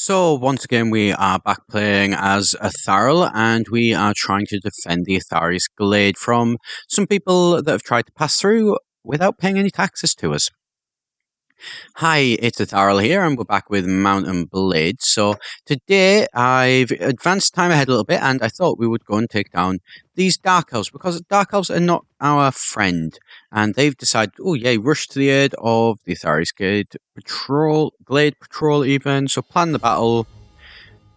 So once again we are back playing as Etharal, and we are trying to defend the Athari's Glade from some people that have tried to pass through without paying any taxes to us. Hi, it's Etharal here, and we're back with Mount and Blade. So today I've advanced time ahead a little bit, and I thought we would go and take down these Dark Elves, because Dark Elves are not our friend, and they've decided, oh yay, rush to the aid of the Athari's Glade Patrol even, so plan the battle.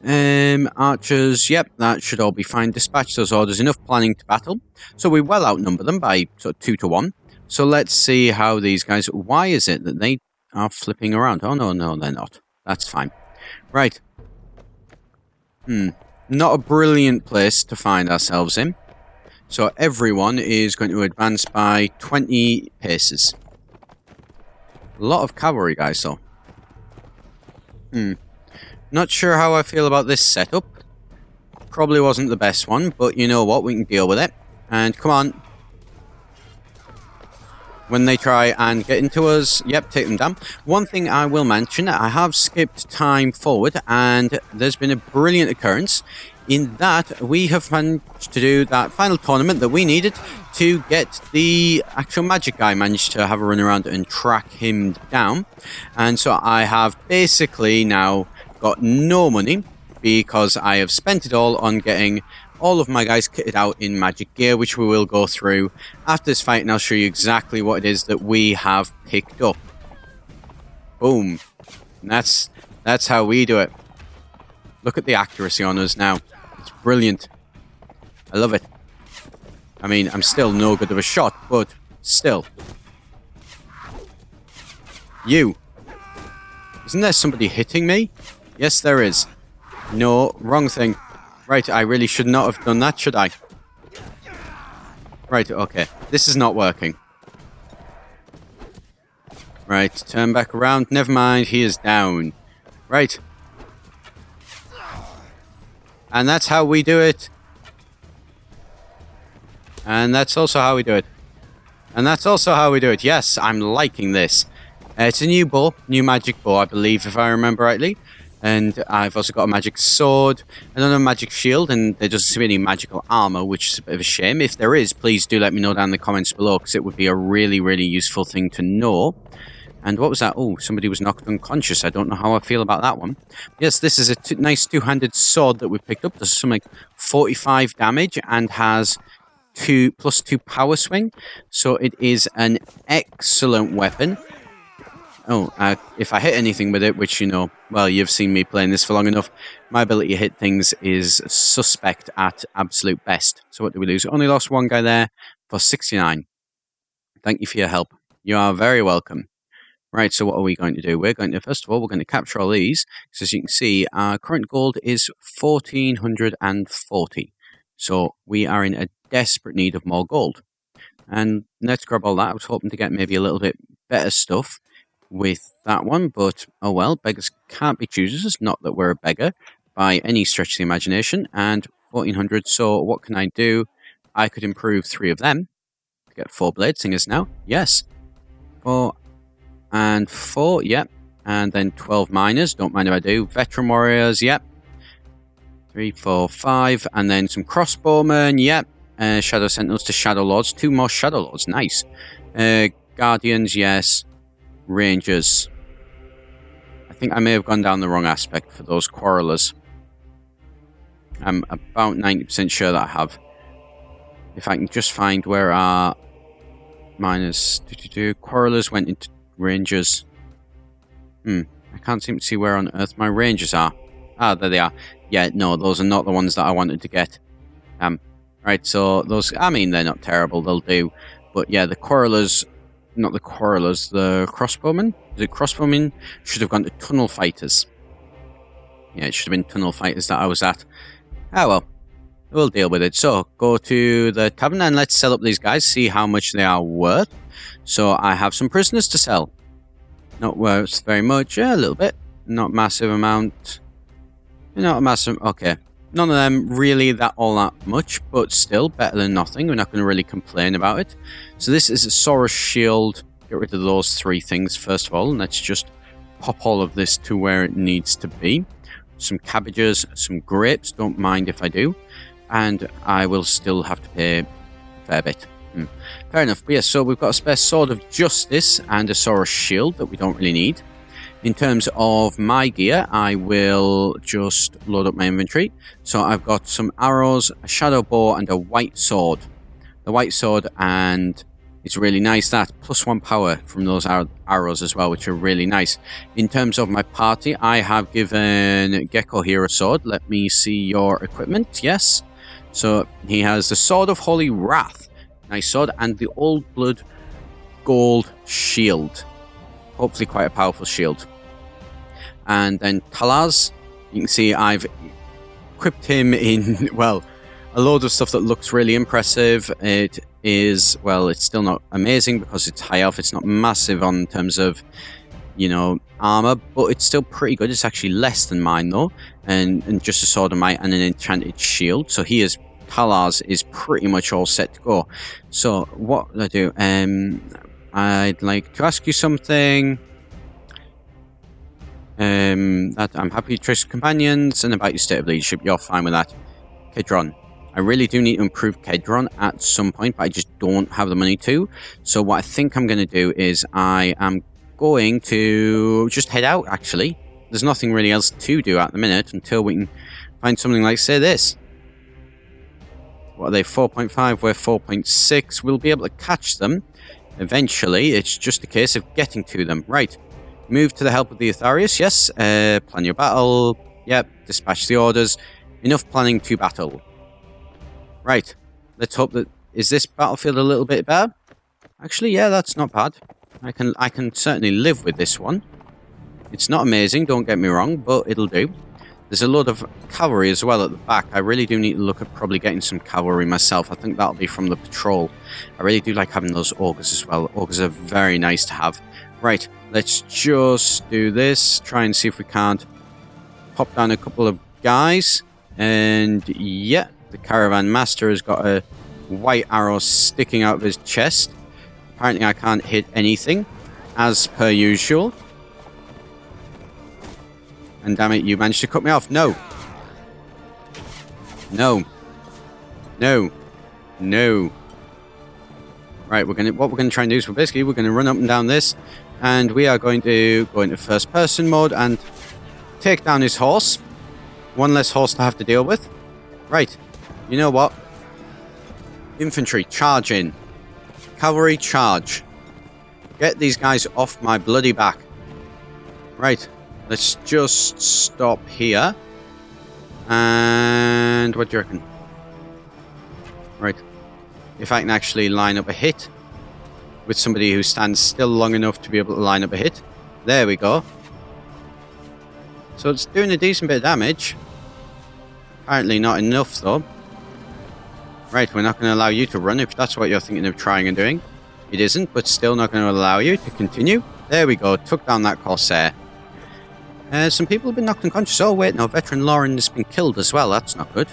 Archers, yep, that should all be fine. Dispatch those orders, enough planning to battle. So we well outnumber them by sort of 2 to 1. So let's see how these guys, why is it that they are flipping around? Oh no, they're not. That's fine. Right. Not a brilliant place to find ourselves in. So everyone is going to advance by 20 paces. A lot of cavalry guys though. Not sure how I feel about this setup. Probably wasn't the best one, but you know what, we can deal with it. And come on. When they try and get into us, yep, take them down. One thing I will mention, I have skipped time forward, and there's been a brilliant occurrence in that we have managed to do that final tournament that we needed to get the actual magic guy. Managed to have a run around and track him down. And so I have basically now got no money because I have spent it all on getting all of my guys kitted out in magic gear, which we will go through after this fight, and I'll show you exactly what it is that we have picked up. Boom. And that's how we do it. Look at the accuracy on us now. It's brilliant. I love it. I mean, I'm still no good of a shot, but still. You. Isn't there somebody hitting me? Yes, there is. No, wrong thing. Right, I really should not have done that, should I? Right, okay. This is not working. Right, turn back around. Never mind, he is down. Right. And that's how we do it. And that's also how we do it. And that's also how we do it. Yes, I'm liking this. It's a new bow, new magic bow, I believe, if I remember rightly. And I've also got a magic sword, another magic shield, and there doesn't seem any magical armor, which is a bit of a shame. If there is, please do let me know down in the comments below, because it would be a really, really useful thing to know. And what was that? Oh, somebody was knocked unconscious. I don't know how I feel about that one. Yes, this is a nice two-handed sword that we picked up. Does something like 45 damage and has +2 power swing. So it is an excellent weapon. Oh, if I hit anything with it, which, you know, well, you've seen me playing this for long enough, my ability to hit things is suspect at absolute best. So what do we lose? Only lost one guy there for 69. Thank you for your help. You are very welcome. Right, so what are we going to do? We're going to, first of all, we're going to capture all these. So as you can see, our current gold is 1,440. So we are in a desperate need of more gold. And let's grab all that. I was hoping to get maybe a little bit better stuff with that one, but oh well, beggars can't be choosers. Not that we're a beggar by any stretch of the imagination. And 1,400, so what can I do? I could improve 3 of them to get 4 blade singers now. Yes. 4 and 4, yep. And then 12 miners, don't mind if I do. Veteran warriors, yep. 3, 4, 5, and then some crossbowmen, yep. Shadow sentinels to shadow lords, 2 more shadow lords, nice. Guardians, yes. Rangers. I think I may have gone down the wrong aspect for those quarrelers. I'm about 90% sure that I have. If I can just find where our miners... Quarrelers went into rangers. I can't seem to see where on earth my rangers are. Ah, there they are. Yeah, no, those are not the ones that I wanted to get. Right, so those... I mean, they're not terrible, they'll do. But yeah, the quarrelers... Not the quarrelers, the crossbowmen? Is it crossbowmen? Should have gone to tunnel fighters. Yeah, it should have been tunnel fighters that I was at. Ah well, we'll deal with it. So, go to the tavern and let's sell up these guys, see how much they are worth. So, I have some prisoners to sell. Not worth very much, a little bit. Not massive amount. Not a massive, okay. None of them really that much, but still better than nothing. We're not going to really complain about it. So this is a Saurus shield. Get rid of those 3 things first of all, and let's just pop all of this to where it needs to be. Some cabbages, some grapes, don't mind if I do. And I will still have to pay a fair bit. Fair enough. But yeah, so we've got a spare Sword of Justice and a Saurus Shield that we don't really need. In terms of my gear, I will just load up my inventory. So I've got some arrows, a shadow bow, and a white sword. The white sword, and it's really nice that. +1 power from those arrows as well, which are really nice. In terms of my party, I have given Gecko here a sword. Let me see your equipment. Yes. So he has the Sword of Holy Wrath. Nice sword. And the Old Blood Gold Shield. Hopefully quite a powerful shield. And then Talaz, you can see I've equipped him in, well, a load of stuff that looks really impressive. It is, well, it's still not amazing because it's high elf. It's not massive on terms of, you know, armor, but it's still pretty good. It's actually less than mine though, and just a sword of might and an enchanted shield. So Talaz is pretty much all set to go. So what will I do? I'd like to ask you something. That I'm happy to trust companions and about your state of leadership. You're fine with that. Kedron. I really do need to improve Kedron at some point, but I just don't have the money to. So what I think I'm going to do is I am going to just head out, actually. There's nothing really else to do at the minute until we can find something like, say, this. What are they? 4.5, we're 4.6. We'll be able to catch them eventually. It's just a case of getting to them. Right. Move to the help of the Atharius, yes. Plan your battle. Yep. Dispatch the orders. Enough planning to battle. Right. Let's hope that... Is this battlefield a little bit better? Actually, yeah, that's not bad. I can certainly live with this one. It's not amazing, don't get me wrong, but it'll do. There's a lot of cavalry as well at the back. I really do need to look at probably getting some cavalry myself. I think that'll be from the patrol. I really do like having those augurs as well. Augurs are very nice to have. Right, let's just do this. Try and see if we can't pop down a couple of guys. And yeah, the caravan master has got a white arrow sticking out of his chest. Apparently I can't hit anything, as per usual. And damn it, you managed to cut me off. No. No. No. No. Right, what we're gonna try and do is we're gonna run up and down this, and we are going to go into first person mode and take down his horse. One less horse to have to deal with. Right. You know what? Infantry, charge in. Cavalry, charge. Get these guys off my bloody back. Right. Let's just stop here. And what do you reckon? Right. If I can actually line up a hit with somebody who stands still long enough to be able to line up a hit. There we go. So it's doing a decent bit of damage. Apparently not enough though. Right, we're not going to allow you to run if that's what you're thinking of trying and doing. It isn't, but still not going to allow you to continue. There we go, took down that Corsair. Some people have been knocked unconscious. Oh wait, no, veteran Loren has been killed as well. That's not good.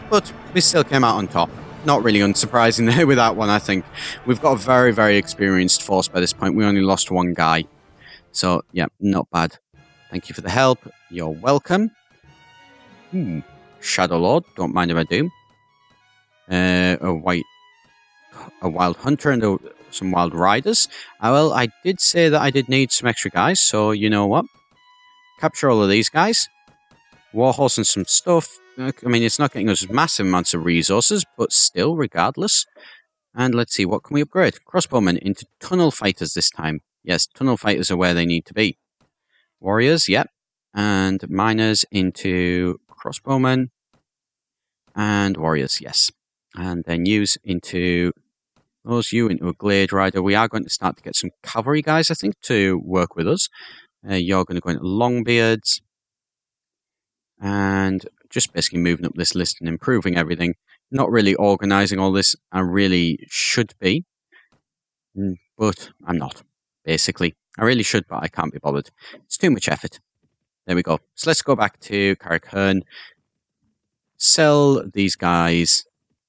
But we still came out on top. Not really unsurprising there with that one, I think. We've got a very, very experienced force by this point. We only lost one guy. So, yeah, not bad. Thank you for the help. You're welcome. Shadow Lord. Don't mind if I do. A wild hunter and some wild riders. Well, I did say that I did need some extra guys, so you know what? Capture all of these guys. Warhorse and some stuff. I mean, it's not getting us massive amounts of resources, but still, regardless. And let's see, what can we upgrade? Crossbowmen into tunnel fighters this time. Yes, tunnel fighters are where they need to be. Warriors, yep. And miners into crossbowmen. And warriors, yes. And then use into you into a glade rider. We are going to start to get some cavalry guys, I think, to work with us. You're going to go into longbeards. And just basically moving up this list and improving everything. Not really organising all this. I really should be. But I'm not, basically. I really should, but I can't be bothered. It's too much effort. There we go. So let's go back to Carrick-Herne. Sell these guys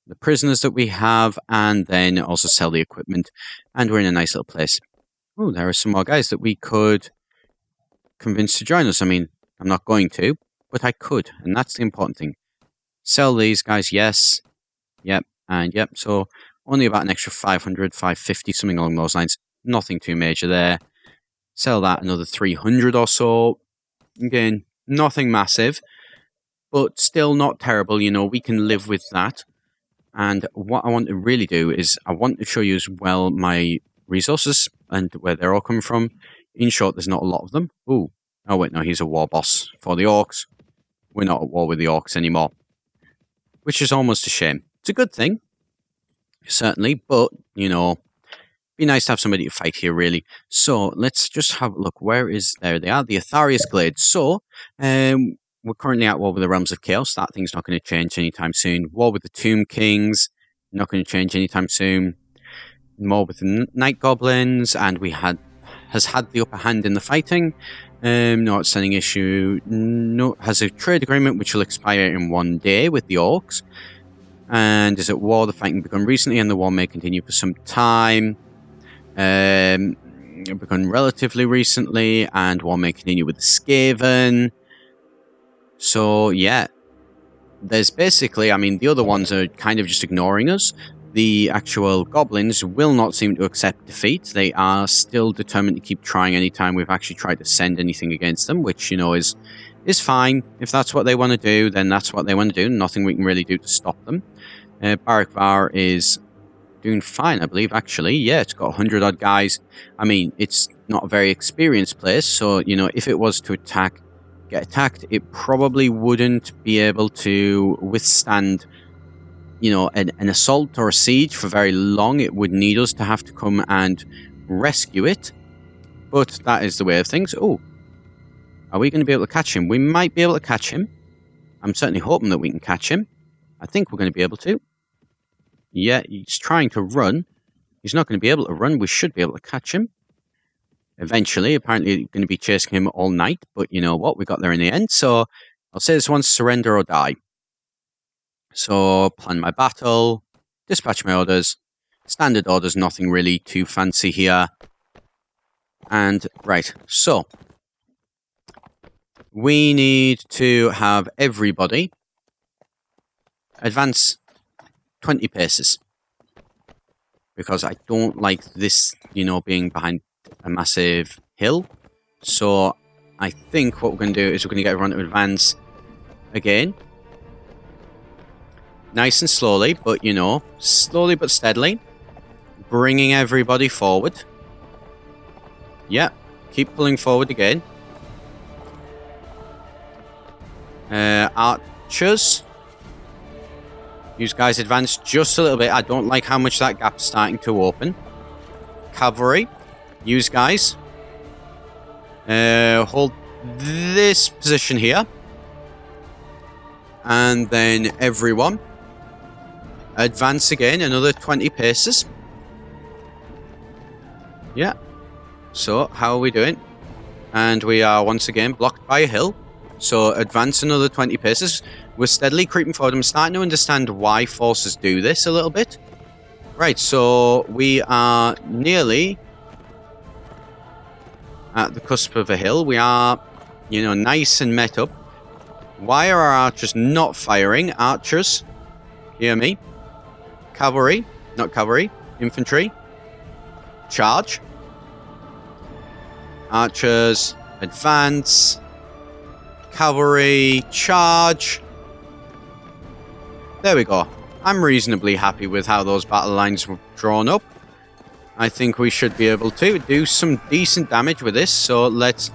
the prisoners that we have, and then also sell the equipment. And we're in a nice little place. Oh, there are some more guys that we could convinced to join us. I mean, I'm not going to, but I could, and that's the important thing. Sell these guys, yes. Yep, and yep, so only about an extra 500, 550, something along those lines. Nothing too major there. Sell that, another 300 or so. Again, nothing massive, but still not terrible, you know, we can live with that. And what I want to really do is I want to show you as well my resources and where they're all coming from. In short, there's not a lot of them. Ooh. Oh, wait, no, he's a war boss for the orcs. We're not at war with the orcs anymore, which is almost a shame. It's a good thing, certainly, but, you know, be nice to have somebody to fight here, really. So let's just have a look. Where is... There they are, the Atharius Glade. So, we're currently at war with the Realms of Chaos. That thing's not going to change anytime soon. War with the Tomb Kings, not going to change anytime soon. More with the Night Goblins, and has had the upper hand in the fighting. No outstanding issue. No, has a trade agreement which will expire in 1 day with the Orcs. And is at war. The fighting begun recently, and the war may continue for some time. Begun relatively recently, and war may continue with the Skaven. So, yeah. There's basically, I mean, the other ones are kind of just ignoring us. The actual goblins will not seem to accept defeat. They are still determined to keep trying anytime we've actually tried to send anything against them, which, you know, is fine. If that's what they want to do, then that's what they want to do. Nothing we can really do to stop them. Barakvar is doing fine, I believe, actually. Yeah, it's got 100-odd guys. I mean, it's not a very experienced place, so, you know, if it was to get attacked, it probably wouldn't be able to withstand, you know, an assault or a siege for very long. It would need us to have to come and rescue it. But that is the way of things. Oh, are we going to be able to catch him? We might be able to catch him. I'm certainly hoping that we can catch him. I think we're going to be able to. Yeah, he's trying to run. He's not going to be able to run. We should be able to catch him. Eventually, apparently going to be chasing him all night. But you know what? We got there in the end. So I'll say this once, surrender or die. So, plan my battle, dispatch my orders, standard orders, nothing really too fancy here. And, right, so, we need to have everybody advance 20 paces. Because I don't like this, you know, being behind a massive hill. So, I think what we're going to do is we're going to get everyone to advance again. Nice and slowly, but, you know, slowly but steadily. Bringing everybody forward. Yeah, keep pulling forward again. Archers. You guys advance just a little bit. I don't like how much that gap's starting to open. Cavalry. Use guys. Hold this position here. And then everyone. Advance again, another 20 paces. Yeah. So, how are we doing? And we are once again blocked by a hill. So, advance another 20 paces. We're steadily creeping forward. I'm starting to understand why forces do this a little bit. Right, so we are nearly at the cusp of a hill. We are, you know, nice and met up. Why are our archers not firing? Archers, hear me. Cavalry, not cavalry, infantry. Charge. Archers, advance. Cavalry, charge. There we go. I'm reasonably happy with how those battle lines were drawn up. I think we should be able to do some decent damage with this. So let's,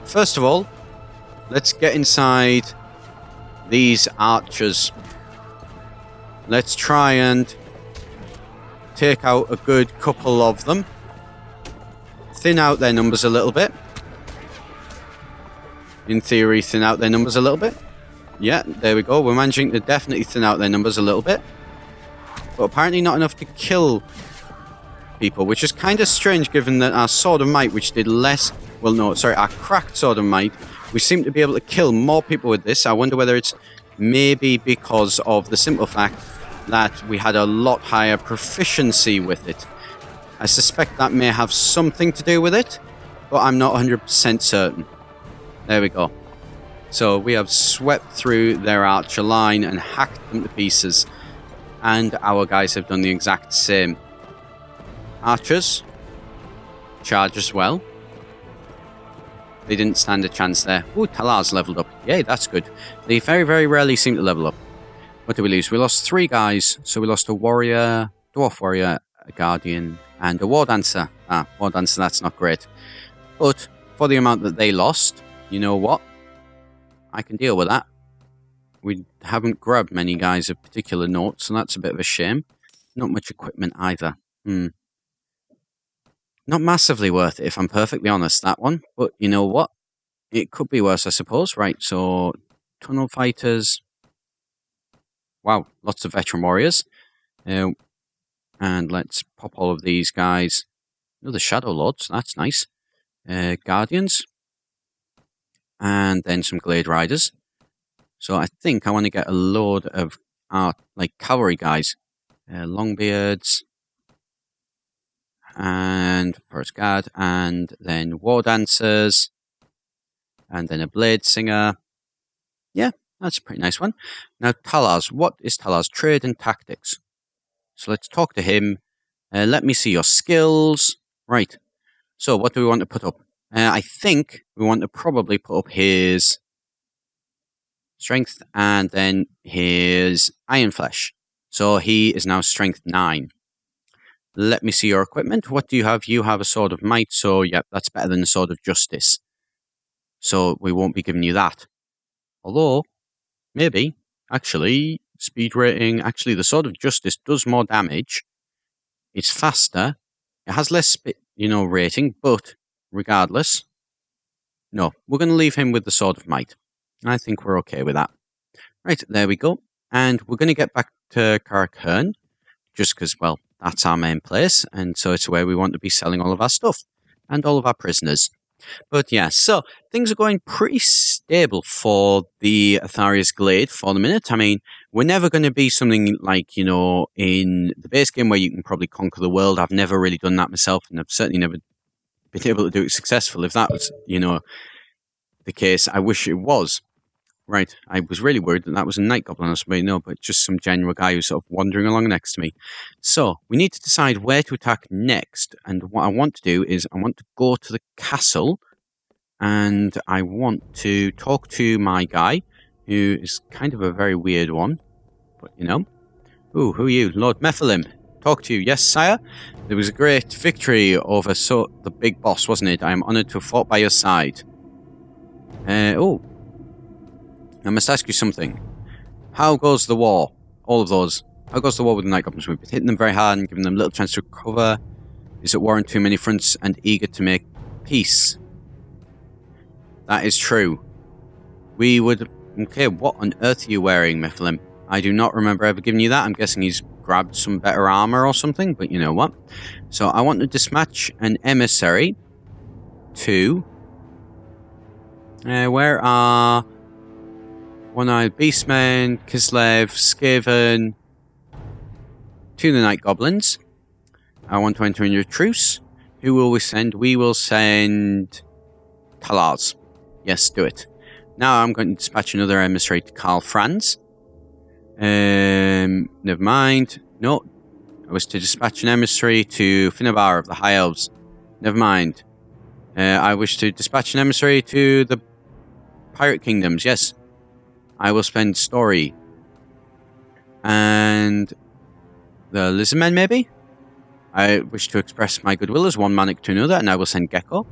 first of all, let's get inside these archers. Let's try and take out a good couple of them. Thin out their numbers a little bit. In theory, thin out their numbers a little bit. Yeah, there we go. We're managing to definitely thin out their numbers a little bit. But apparently not enough to kill people, which is kind of strange given that our Sword of Might, which did less... Well, no, sorry, our cracked Sword of Might, we seem to be able to kill more people with this. I wonder whether it's maybe because of the simple fact that we had a lot higher proficiency with it. I suspect that may have something to do with it, but I'm not 100% certain. There we go. So we have swept through their archer line and hacked them to pieces. And our guys have done the exact same. Archers. Charge as well. They didn't stand a chance there. Ooh, Talar's leveled up. Yay, that's good. They very, very rarely seem to level up. What did we lose? We lost 3 guys. So we lost a warrior, dwarf warrior, a guardian, and a war dancer. War dancer, that's not great. But for the amount that they lost, you know what? I can deal with that. We haven't grabbed many guys of particular note, so that's a bit of a shame. Not much equipment either. Not massively worth it, if I'm perfectly honest, that one. But you know what? It could be worse, I suppose. Right, so tunnel fighters. Wow, lots of veteran warriors. And let's pop all of these guys. Another Shadow Lords, that's nice. Guardians. And then some Glade Riders. So I think I want to get a load of cavalry guys. Longbeards. And Forest Guard. And then War Dancers. And then a Blade Singer. Yeah, that's a pretty nice one. Now, Talar's. What is Talar's? Trade and Tactics. So let's talk to him. Let me see your skills. Right. So what do we want to put up? I think we want to probably put up his strength and then his iron flesh. So he is now strength 9. Let me see your equipment. What do you have? You have a sword of might. So yeah, that's better than the sword of justice. So we won't be giving you that. Although, maybe, actually, speed rating. Actually, the sword of justice does more damage. It's faster. It has less rating, but regardless, no, we're going to leave him with the Sword of Might. I think we're okay with that. Right, there we go. And we're going to get back to Carrickhearn, just because, well, that's our main place, and so it's where we want to be selling all of our stuff, and all of our prisoners. But yeah, so things are going pretty stable for the Atharia's Glade for the minute. I mean, we're never going to be something like, in the base game where you can probably conquer the world. I've never really done that myself, and I've certainly never been able to do it successful. If that was, the case, I wish it was. Right, I was really worried that was a night goblin or somebody, no, but just some general guy who's sort of wandering along next to me. So, we need to decide where to attack next, and what I want to do is I want to go to the castle, and I want to talk to my guy, who is kind of a very weird one, but Ooh, who are you? Lord Mephilim. Talk to you. Yes, sire? There was a great victory over the big boss, wasn't it? I am honoured to have fought by your side. I must ask you something. How goes the war? All of those. How goes the war with the Night Goblins? We've been hitting them very hard and giving them little chance to recover. Is it war on too many fronts and eager to make peace? That is true. We would... Okay, what on earth are you wearing, Mephilim? I do not remember ever giving you that. I'm guessing he's grabbed some better armor or something, but you know what? So I want to dispatch an emissary to... where are... One-Eyed Beastmen, Kislev, Skaven, to the Night Goblins. I want to enter into a truce. Who will we send? We will send Talar's. Yes, do it. Now I'm going to dispatch another emissary to Karl Franz. Never mind. No. I was to dispatch an emissary to Finnabar of the High Elves. Never mind. I wish to dispatch an emissary to the Pirate Kingdoms. Yes. I will spend Story. And the Lizardmen, maybe? I wish to express my goodwill as one manic to another, and I will send Gecko.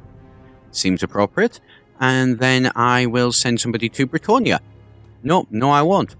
Seems appropriate. And then I will send somebody to Britonia. No, I won't.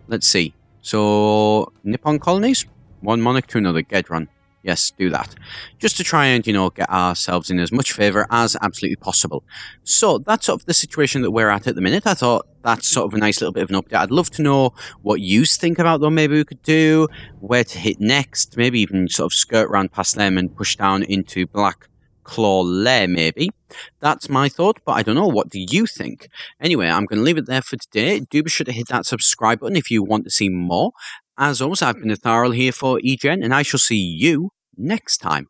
Let's see. So, Nippon colonies? One monarch to another. Gedron. Yes, do that. Just to try and, get ourselves in as much favour as absolutely possible. So, that's sort of the situation that we're at the minute. I thought that's sort of a nice little bit of an update. I'd love to know what you think about them. Maybe we could do, where to hit next, maybe even sort of skirt around past them and push down into Black Claw Lair, maybe. That's my thought, but I don't know. What do you think? Anyway, I'm going to leave it there for today. Do be sure to hit that subscribe button if you want to see more. As always, I've been Etharal here for eGen, and I shall see you next time.